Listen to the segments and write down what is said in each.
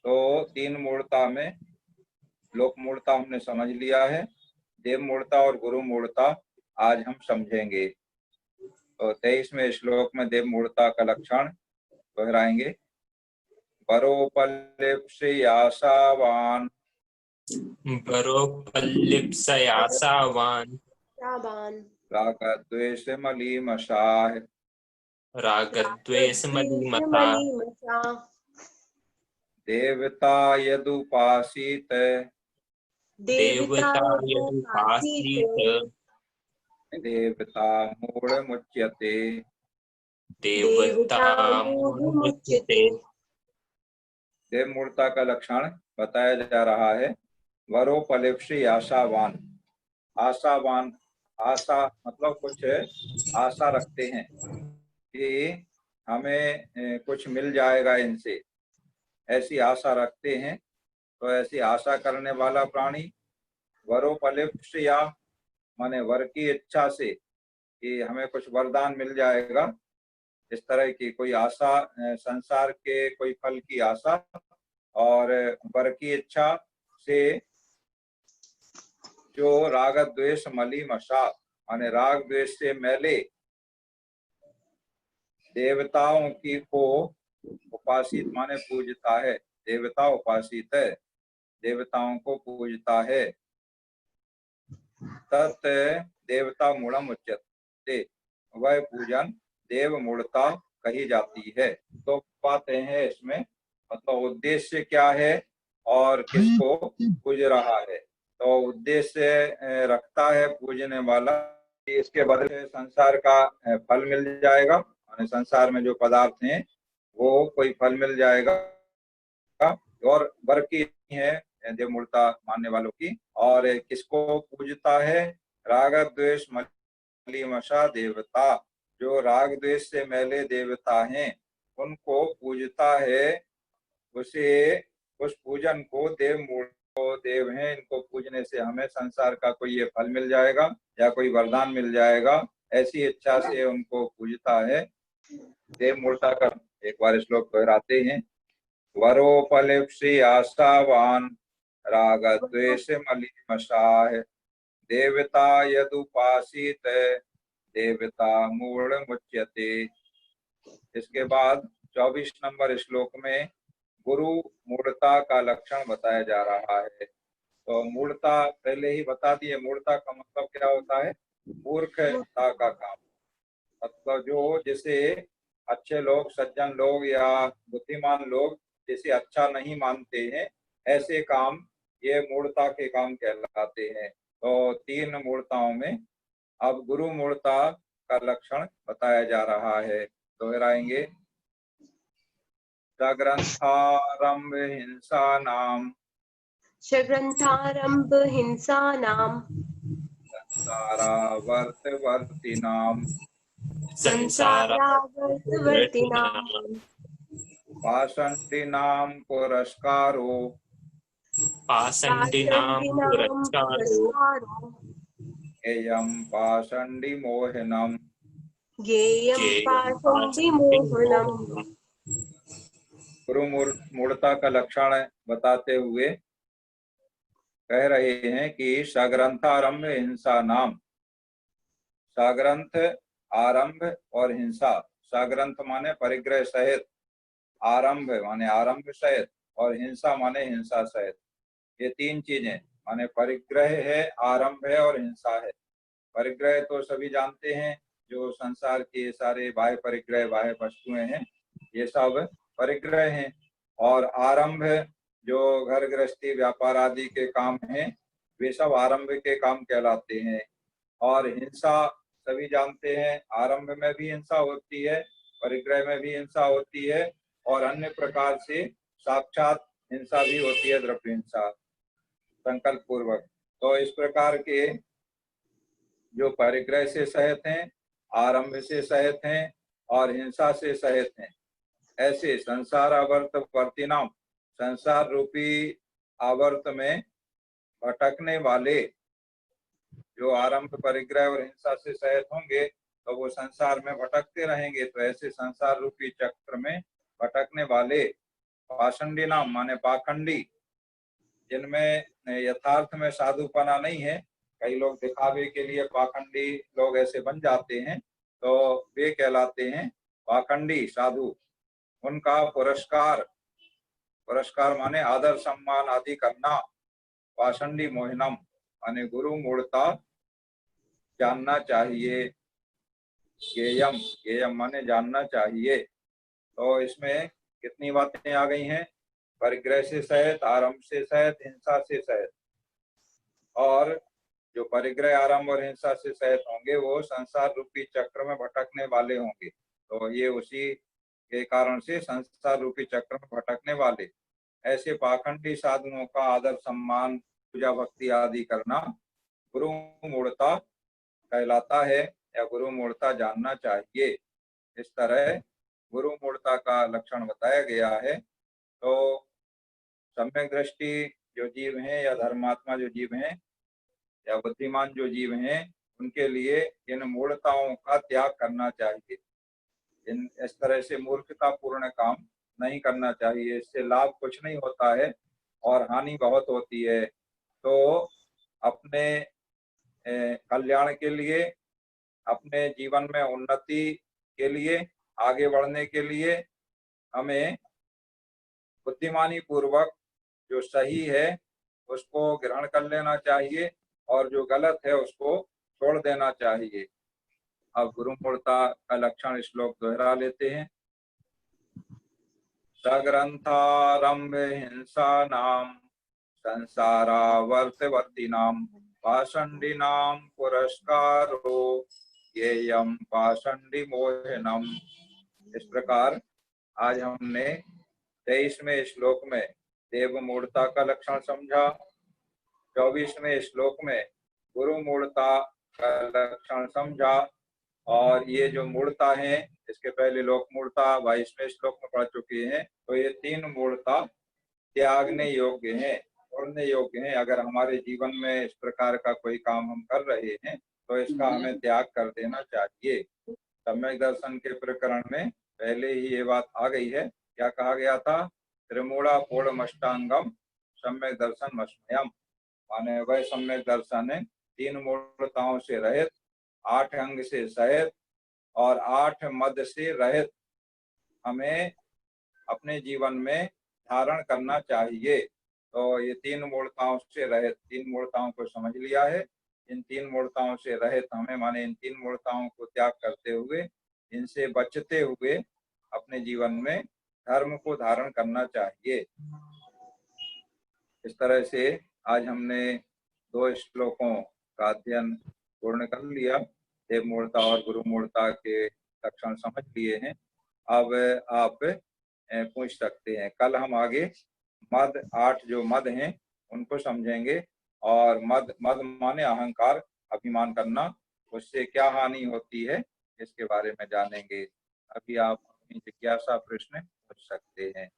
तो तीन मूर्ता में लोक मूर्ता हमने समझ लिया है, देव मूर्ता और गुरु मूर्ता आज हम समझेंगे। तो 23वें श्लोक में देव मूर्ता का लक्षण दोहराएंगे। बरोपलिप्सयासावान् बरोपलिप्सयासावान् रागद्वेषमलीमषाः रागद्वेषमलीमषा देवता यदुपासीत देवता यदुपासीत देवता मूढ़मुच्यते। देवता मूढ़मुच्यते। देव मूर्ता का लक्षण बताया जा रहा है। वरोपलिप्सी आशावान, आशावान, आशा मतलब कुछ आशा रखते हैं कि हमें कुछ मिल जाएगा इनसे, ऐसी आशा रखते हैं। तो ऐसी आशा करने वाला प्राणी वरोपलिप्सया माने वर की इच्छा से कि हमें कुछ वरदान मिल जाएगा, इस तरह की कोई आशा, संसार के कोई फल की आशा और वर की इच्छा से जो राग द्वेष मलीमषा माने राग द्वेष से मैले देवताओं की को उपासित माने पूजता है, देवता उपासित है, देवताओं को पूजता है। तत् देवता मूढ़म उच्यते, वह पूजन देव मूढ़ता कही जाती है। तो बातें हैं इसमें, मतलब उद्देश्य क्या है और किसको पूज रहा है। तो उद्देश्य रखता है पूजने वाला, इसके बदले संसार का फल मिल जाएगा, संसार में जो पदार्थ हैं वो कोई फल मिल जाएगा, और वर की है देव मूर्ता मानने वालों की। और किसको पूजता है, राग द्वेष मलीमषा देवता, जो राग द्वेष से मैले देवता हैं उनको पूजता है। उसे उस पूजन को देव मूर्त देव हैं, इनको पूजने से हमें संसार का कोई ये फल मिल जाएगा या कोई वरदान मिल जाएगा, ऐसी इच्छा से उनको पूजता है। देव मूर्ता का एक बार श्लोक दोहराते हैं। वरोपलिप्सी आशावान राग द्वेष मलीमषाः देवता यदुपासीत देवता मूढ़ मुच्यते। इसके बाद 24 नंबर श्लोक में गुरु मूढ़ता का लक्षण बताया जा रहा है। तो मूढ़ता पहले ही बता दिए, मूढ़ता का मतलब क्या होता है, मूर्खता का काम, मतलब जो जिसे अच्छे लोग, सज्जन लोग या बुद्धिमान लोग जिसे अच्छा नहीं मानते हैं, ऐसे काम ये मूढ़ता के काम कहलाते हैं। तो तीन मूढ़ताओं में अब गुरु मूढ़ता का लक्षण बताया जा रहा है, दोहराएंगे। सग्रंथारंभ हिंसानाम सग्रंथारंभ हिंसानाम संसारावर्तवर्तिनाम संसारावर्तवर्तिनाम पाषण्डिनां पुरस्कारो पाषण्डिनां पुरस्कारो ज्ञेयं पाषण्डिमोहनम् ज्ञेयं पाषण्डिमोहनम्। गुरु मूढ़ता का लक्षण बताते हुए कह रहे हैं कि सग्रंथारंभ हिंसा नाम, सग्रंथ आरंभ और हिंसा, सग्रंथ माने परिग्रह सहित, आरंभ माने आरंभ सहित और हिंसा माने हिंसा सहित, ये तीन चीजें माने परिग्रह है, आरंभ है और हिंसा है। परिग्रह तो सभी जानते हैं, जो संसार के सारे बाह्य परिग्रह, बाह्य वस्तुएं हैं, ये सब परिग्रह हैं। और आरंभ जो घर गृहस्थी व्यापार आदि के काम हैं, वे सब आरंभ के काम कहलाते हैं। और हिंसा सभी जानते हैं, आरंभ में भी हिंसा होती है, परिग्रह में भी हिंसा होती है और अन्य प्रकार से साक्षात हिंसा भी होती है, द्रव्य हिंसा, संकल्प पूर्वक। तो इस प्रकार के जो परिग्रह से सहित हैं, आरंभ से सहित हैं और हिंसा से सहित हैं, ऐसे संसार आवर्त वर्तिनाम, संसार रूपी आवर्त में भटकने वाले, जो आरंभ परिग्रह और हिंसा से सहित होंगे तो वो संसार में भटकते रहेंगे। तो ऐसे संसार रूपी चक्र में भटकने वाले पाषंडी नाम माने पाखंडी, जिनमें यथार्थ में साधुपना नहीं है। कई लोग दिखावे के लिए पाखंडी लोग ऐसे बन जाते हैं, तो वे कहलाते हैं पाखंडी साधु। उनका पुरस्कार, पुरस्कार माने आदर सम्मान आदि करना। पाषंडी मोहिनम माने गुरु मूढ़ता जानना चाहिए। गेयम, गेयम माने जानना चाहिए। तो इसमें कितनी बातें आ गई हैं? परिग्रह से सहित, आरंभ से सहित, हिंसा से सहित। और जो परिग्रह, आरंभ और हिंसा से सहित होंगे वो संसार रूपी चक्र में भटकने वाले होंगे। तो ये उसी के कारण से संसार रूपी चक्र में भटकने वाले ऐसे पाखंडी साधुओं का आदर सम्मान, पूजा भक्ति आदि करना गुरु मूढ़ता कहलाता है, या गुरु मूढ़ता जानना चाहिए। इस तरह गुरु मूढ़ता का लक्षण बताया गया है। तो सम्यक दृष्टि जो जीव हैं, या धर्मात्मा जो जीव हैं, या बुद्धिमान जो जीव हैं, उनके लिए इन मूढ़ताओं का त्याग करना चाहिए। इस तरह से मूर्खता पूर्ण काम नहीं करना चाहिए। इससे लाभ कुछ नहीं होता है और हानि बहुत होती है। तो अपने कल्याण के लिए, अपने जीवन में उन्नति के लिए, आगे बढ़ने के लिए हमें बुद्धिमानी पूर्वक जो सही है उसको ग्रहण कर लेना चाहिए और जो गलत है उसको छोड़ देना चाहिए। अब गुरु मूढ़ता का लक्षण श्लोक दोहरा लेते हैं। सग्रंथारंभ हिंसा नाम संसारावर्तवर्ती नाम पाषंडी नाम पुरस्कारो येयम पाषंडी मोहनम। इस प्रकार आज हमने 23वें श्लोक में देव मूढ़ता का लक्षण समझा। 24वें श्लोक में गुरु मूढ़ता का लक्षण समझा। और ये जो मूढ़ता है, इसके पहले लोक मूढ़ता 22वें श्लोक में पढ़ चुके हैं। तो ये तीन मूढ़ता त्यागने योग्य हैं, छोड़ने योग्य हैं। अगर हमारे जीवन में इस प्रकार का कोई काम हम कर रहे हैं तो इसका हमें त्याग कर देना चाहिए। सम्यक दर्शन के प्रकरण में पहले ही ये बात आ गई है। क्या कहा गया था? त्रिमूढ़ा पूर्णमष्टांगम सम्यक दर्शन मस्मयम, माने वह सम्यक दर्शन है तीन मूढ़ताओं से रहित, 8 अंग से सहित और 8 मद से रहित हमें अपने जीवन में धारण करना चाहिए। तो ये तीन मूढ़ताओं से रहित, तीन मूढ़ताओं को समझ लिया है। इन तीन मूढ़ताओं से रहित हमें, माने इन तीन मूढ़ताओं को त्याग करते हुए, इनसे बचते हुए अपने जीवन में धर्म को धारण करना चाहिए। इस तरह से आज हमने 2 श्लोकों का अध्ययन पूर्ण कर लिया। देव मूढ़ता और गुरु मूढ़ता के लक्षण समझ लिए हैं। अब आप पूछ सकते हैं। कल हम आगे मद, 8 जो मद हैं उनको समझेंगे। और मद माने अहंकार, अभिमान करना, उससे क्या हानि होती है इसके बारे में जानेंगे। अभी आप अपनी जिज्ञासा प्रश्न पूछ सकते हैं।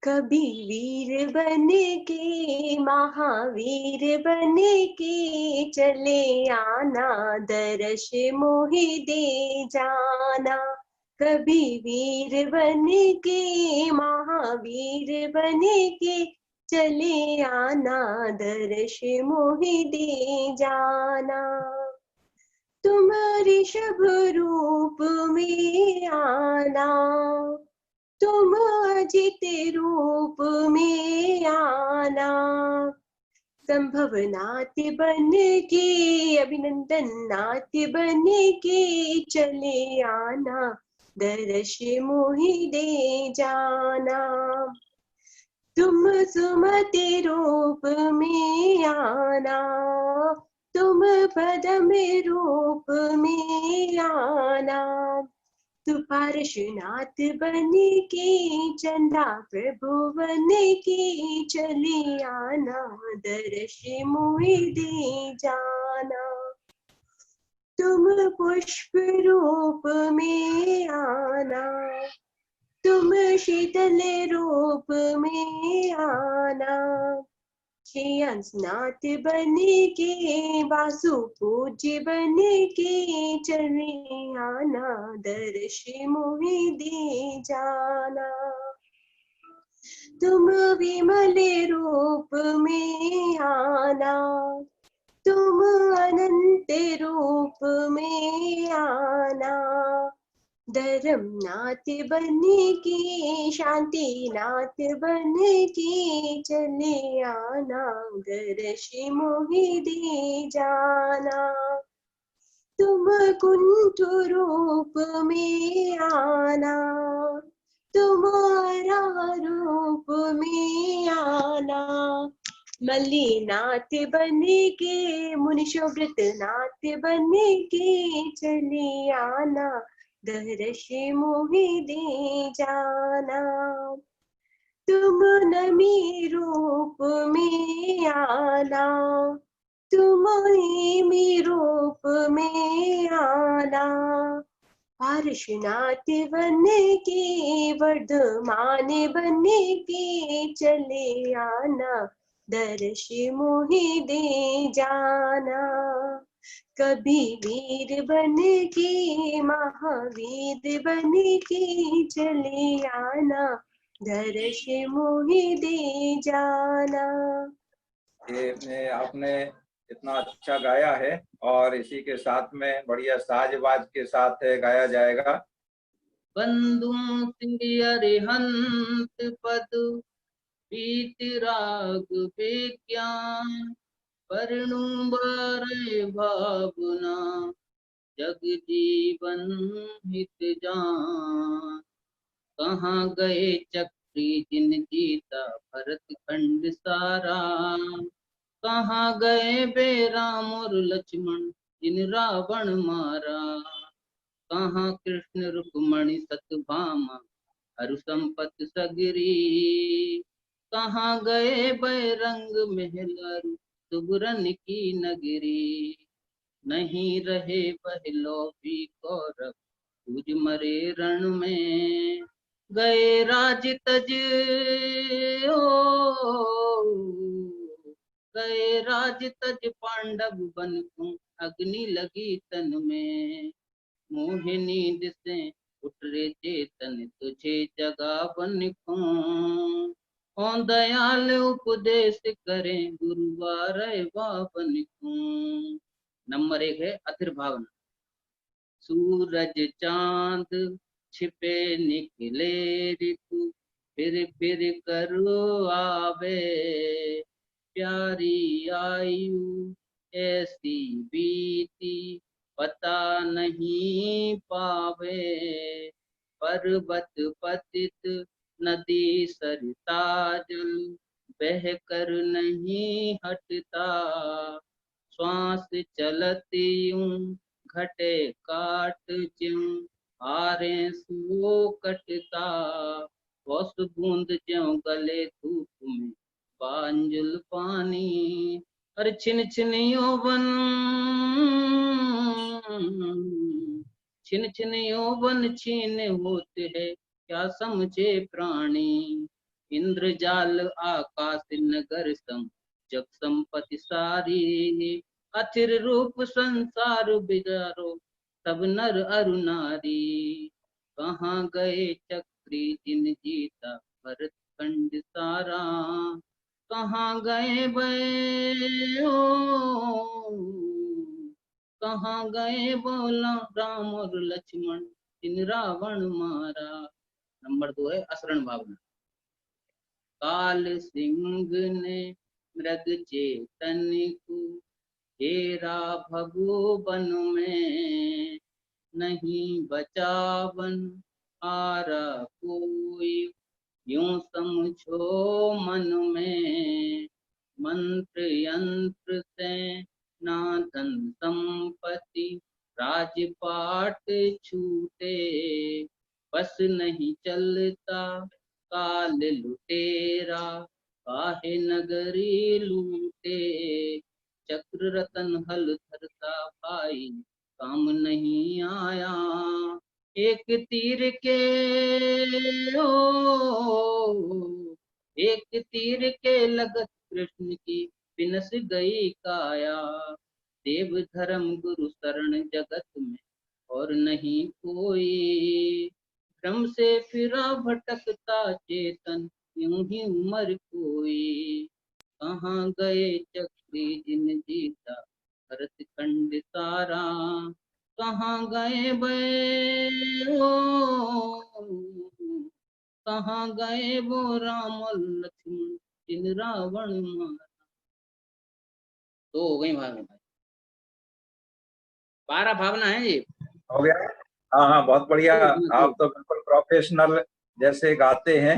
कभी वीर बन के, महावीर बन के चले आना, दर्श मोहि दे जाना। कभी वीर बन के, महावीर बन के चले आना, दर्श मोहि दे जाना। तुम ऋषभ रूप में आना, तुम अजित रूप में आना। संभव नाथ बन के, अभिनंदन नाथ बन के चले आना, दर्श मोहि दे जाना। तुम सुमति रूप में आना, तुम पदम रूप में आना। तू पार्श्वनाथ बन के, चंदा प्रभु बन के चले आना, दर्श मोहि दे जाना। तुम पुष्प रूप में आना, तुम शीतल रूप में आना। श्रेयांसनाथ बन के, वासु पूज्य बन के चले आना, दर्श मोहि दे जाना। तुम विमल रूप में आना, तुम अनंत रूप में आना। धर्म नाथ बन के, शांति नाथ बन के चले आना, दर्श मोहि दे जाना। तुम कुंठ रूप में आना, तुम्हारा रूप में आना। मल्लीनाथ बन के, मुनिशोभृत नाथ बन के चले आना, दर्श मोहि दे जाना। तुम नमी रूप में आना, तुम हेमी रूप में आना। पार्श्वनाथ बन के, वर्धमान बन के चले आना, दर्श मोहि दे जाना। कभी वीर बन के, महावीर बन के चले आना, दर्श मोहि दे जाना। ये आपने इतना अच्छा गाया है और इसी के साथ में बढ़िया साजबाज के साथ गाया जाएगा। बंदुम श्री अरिहंत पद पीत राग विज्ञान, परनु बारे भावना जग जीवन हित जान। कहाँ गए चक्री जिन जीता भरत खंड सारा, कहाँ गए बेराम और लक्ष्मण जिन रावण मारा। कहाँ कृष्ण रुक्मणी सत्यभामा हरु संपत सगरी, कहाँ गए बैरंग महलरु सुबरन की नगरी। नहीं रहे बहलो भी कौरव पूज मरे रण में, गए राज तज ओ, गए राज तज पांडव बन को अग्नि लगी तन में। मोहे नींद से उठ रे चेतन तुझे जगा बन को, ओ दयाल उपदेश करें गुरुवार बाबन को। नंबर 1 है अथिर भावना। सूरज चांद छिपे निकले ऋतु, फिर करो आवे। प्यारी आयु ऐसी बीती पता नहीं पावे। पर्वत पतित नदी सरिता जल, बह कर नहीं हटता। श्वास चलती यूं घटे काट ज्यों, हारे सो कटता। वस बूंद ज्यों गले धूप में बांजुल पानी, अरे छिन छिन यौवन, छिन छिन यौवन छीन होते है क्या समझे प्राणी। इंद्रजाल आकाश नगर सम जग संपत्ति सारी, अथिर रूप संसार बिजारो सब नर अरु नारी। कहाँ गए चक्री जिन जीता भरत खंड सारा, कहाँ गए बे ओ, कहाँ गए बोला राम और लक्ष्मण जिन रावण मारा। नंबर 2 है असरण भावना। काल सिंह ने मृग चेतन को घेरा भगोबन में, नहीं बचावन आरा कोई यूं समझो मन में। मंत्र यंत्र से ना धन संपत्ति राजपाट छूटे, बस नहीं चलता काल लुटेरा काहे नगरी लूटे। चक्र रतन हल धरता भाई काम नहीं आया, एक तीर के ओ, एक तीर के लगत कृष्ण की बिनस गई काया। देव धर्म गुरु शरण जगत में और नहीं कोई, भ्रम से फिरा भटकता चेतन यूं ही उम्र कोई। कहाँ गए चक्री जिन जीता भरत खंड सारा, कहाँ गए बे ओ, कहाँ गए वो राम और लक्ष्मण जिन रावण मारा। तो हो गई भावना, 12 भावना है ये। हो गया। हाँ हाँ, बहुत बढ़िया। तो आप तो बिल्कुल प्रोफेशनल जैसे गाते हैं।